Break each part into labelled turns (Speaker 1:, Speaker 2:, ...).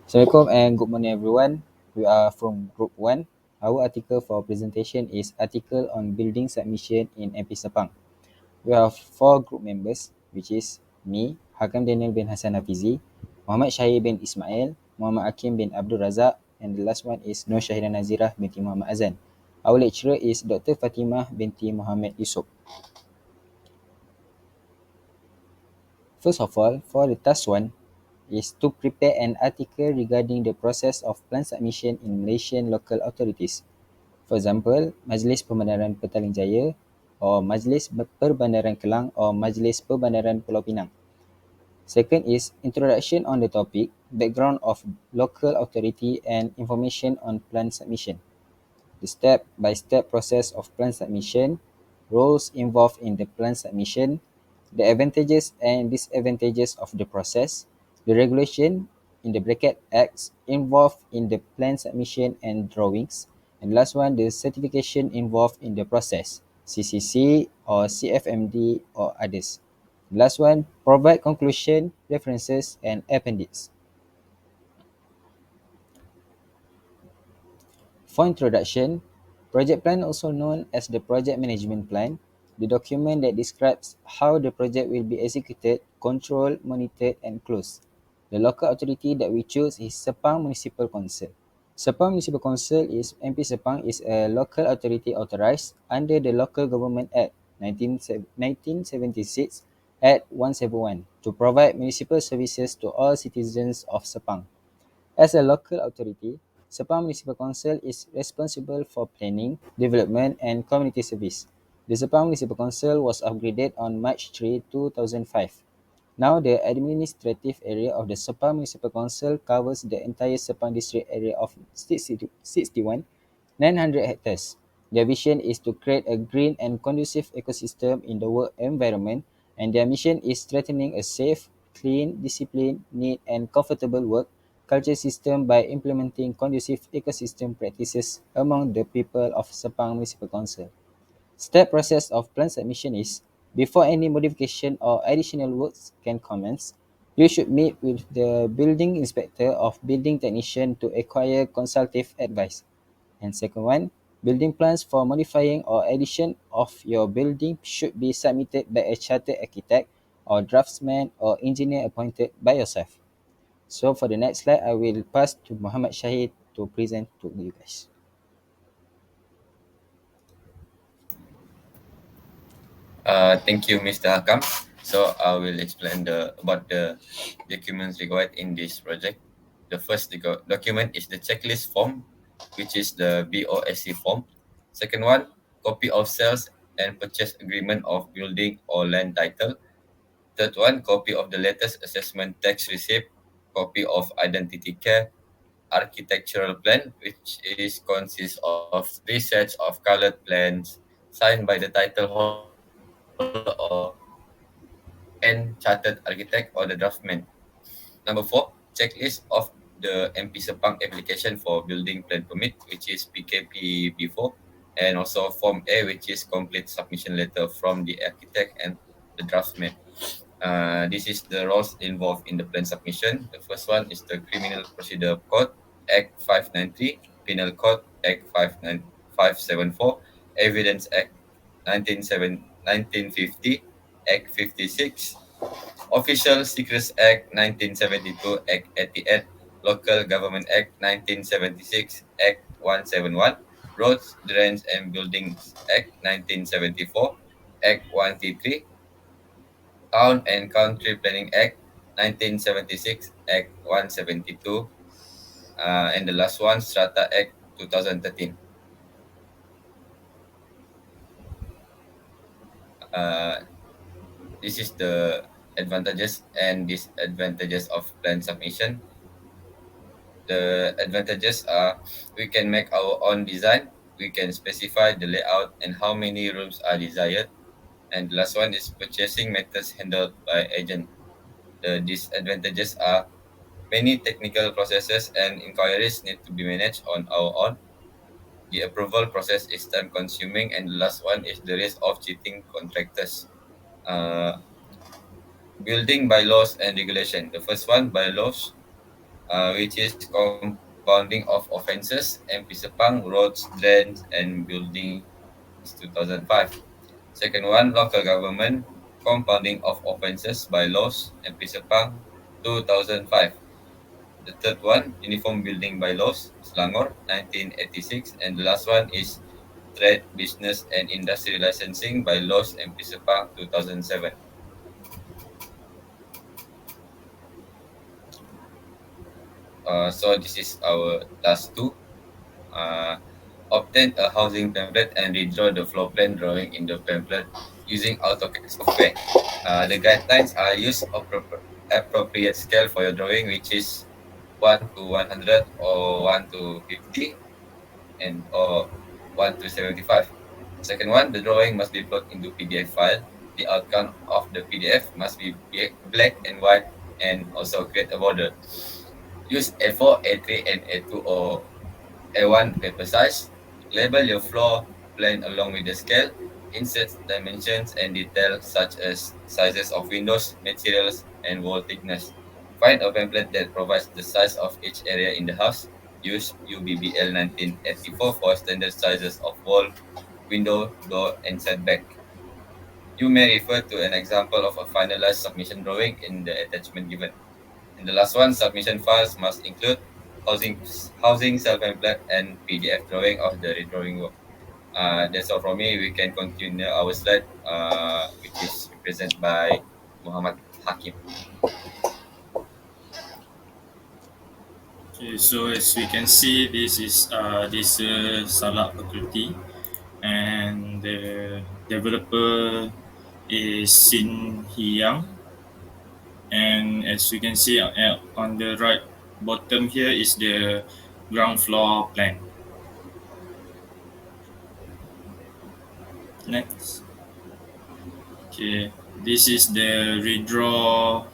Speaker 1: Assalamualaikum and good morning everyone. We are from Group 1. Our article for presentation is Article on Building Submission in MP Sepang. We have 4 group members which is me, Hakam Daniel bin Hassan Hafizi, Muhammad Syahir bin Ismail, Muhammad Hakim bin Abdul Razak, and the last one is Nur Syahira Nazirah binti Muhammad Azan. Our lecturer is Dr. Fatimah binti Muhammad Yusof. First of all, for the task 1 is to prepare an article regarding the process of plan submission in Malaysian local authorities. For example, Majlis Perbandaran Petaling Jaya or Majlis Perbandaran Kelang or Majlis Perbandaran Pulau Pinang. Second is introduction on the topic, background of local authority and information on plan submission. The step-by-step process of plan submission, roles involved in the plan submission, the advantages and disadvantages of the process, the regulation in the bracket acts involved in the plan submission and drawings, and last one, the certification involved in the process, CCC or CFMD or others. Last one, provide conclusion, references and appendix. For introduction, project plan, also known as the project management plan, the document that describes how the project will be executed, controlled, monitored and closed. The local authority that we choose is Sepang Municipal Council. Sepang Municipal Council is MP Sepang is a local authority authorized under the Local Government Act 1976 Act 171 to provide municipal services to all citizens of Sepang. As a local authority, Sepang Municipal Council is responsible for planning, development and community service. The Sepang Municipal Council was upgraded on March 3, 2005. Now the administrative area of the Sepang Municipal Council covers the entire Sepang district area of 61,900 hectares. Their vision is to create a green and conducive ecosystem in the work environment, and their mission is strengthening a safe, clean, disciplined, neat and comfortable work culture system by implementing conducive ecosystem practices among the people of Sepang Municipal Council. Step process of plan submission is, before any modification or additional works can commence, you should meet with the building inspector or building technician to acquire consultative advice. And second one, building plans for modifying or addition of your building should be submitted by a chartered architect or draftsman or engineer appointed by yourself. So for the next slide, I will pass to Muhammad Shahid to present to you guys.
Speaker 2: Thank you, Mr. Hakam. So I will explain about the documents required in this project. The first document is the checklist form, which is the BOSC form. Second one, copy of sales and purchase agreement of building or land title. Third one, copy of the latest assessment tax receipt, copy of identity care, architectural plan, which is consists of 3 sets of colored plans signed by the title holder or and chartered architect or the draftsman. Number 4, checklist of the MP Sepang application for building plan permit, which is PKP B4, and also Form A, which is complete submission letter from the architect and the draftsman. This is the roles involved in the plan submission. The first one is the Criminal Procedure Code, Act 593, Penal Code, Act 574, Evidence Act 1950, Act 56, Official Secrets Act 1972, Act 88, Local Government Act 1976, Act 171, Roads, Drains and Buildings Act 1974, Act 133, Town and Country Planning Act 1976, Act 172, and the last one, Strata Act 2013. This is the advantages and disadvantages of plan submission. The advantages are we can make our own design, we can specify the layout and how many rooms are desired, and the last one is purchasing methods handled by agent. The disadvantages are many technical processes and inquiries need to be managed on our own. The approval process is time consuming, and the last one is the risk of cheating contractors. Uh, Building bylaws and regulation. The first one, bylaws. which is compounding of offenses, MP Sepang, roads, drains, and buildings 2005. Second one, local government, compounding of offenses by laws, MP Sepang 2005. The third one, uniform building bylaws, Selangor 1986. And the last one is trade, business, and industry licensing bylaws, MP Sepang 2007. So this is our task two. Uh, Obtain a housing template and redraw the floor plan drawing in the template using AutoCAD software. The guidelines are use appropriate scale for your drawing, which is 1 to 100 or 1 to 50 and or 1 to 75. Second one, the drawing must be plugged into PDF file. The outcome of the PDF must be black and white and also create a border. Use A4, A3, and A2 or A1 paper size. Label your floor plan along with the scale. Insert dimensions and details such as sizes of windows, materials, and wall thickness. Find a template that provides the size of each area in the house. Use UBBL 1984 for standard sizes of wall, window, door, and setback. You may refer to an example of a finalized submission drawing in the attachment given. And the last one, submission files must include housing, housing self-employed, and PDF drawing of the redrawing work. That's all from me. We can continue our slide, which is represented by Muhammad Hakim.
Speaker 3: Okay, so as we can see, this Salak Faculty, and the developer is Sin Hyang. And as we can see on the right bottom here is the ground floor plan. Next. Okay, this is the redraw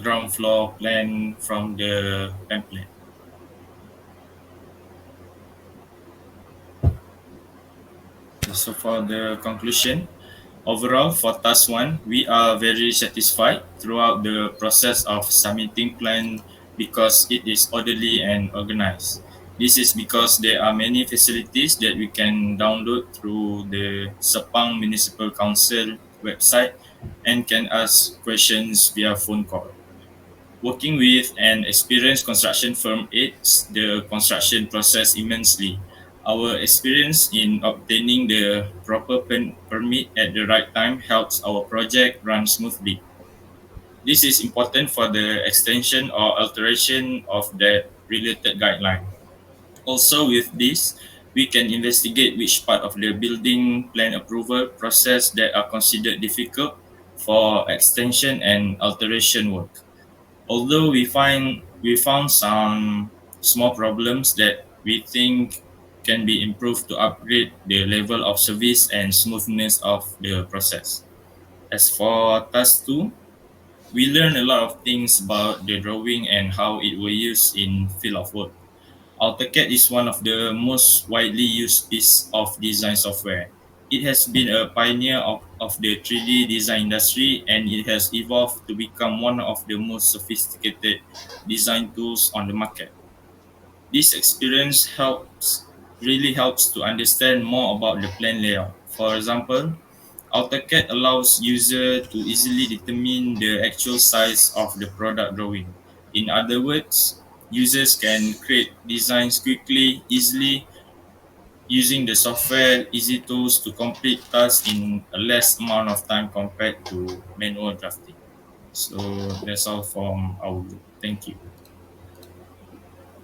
Speaker 3: ground floor plan from the template. So for the conclusion, overall for task 1, we are very satisfied throughout the process of submitting plan because it is orderly and organized. This is because there are many facilities that we can download through the Sepang Municipal Council website and can ask questions via phone call. Working with an experienced construction firm aids the construction process immensely. Our experience in obtaining the proper permit at the right time helps our project run smoothly. This is important for the extension or alteration of the related guideline. Also, with this, we can investigate which part of the building plan approval process that are considered difficult for extension and alteration work. Although we found some small problems that we think can be improved to upgrade the level of service and smoothness of the process. As for task 2, we learned a lot of things about the drawing and how it will used in field of work. AutoCAD is one of the most widely used piece of design software. It has been a pioneer of the 3D design industry, and it has evolved to become one of the most sophisticated design tools on the market. This experience really helps to understand more about the plan layout. For example, AutoCAD allows user to easily determine the actual size of the product drawing. In other words, users can create designs quickly, easily, using the software easy tools to complete tasks in a less amount of time compared to manual drafting. So that's all from our group. Thank you.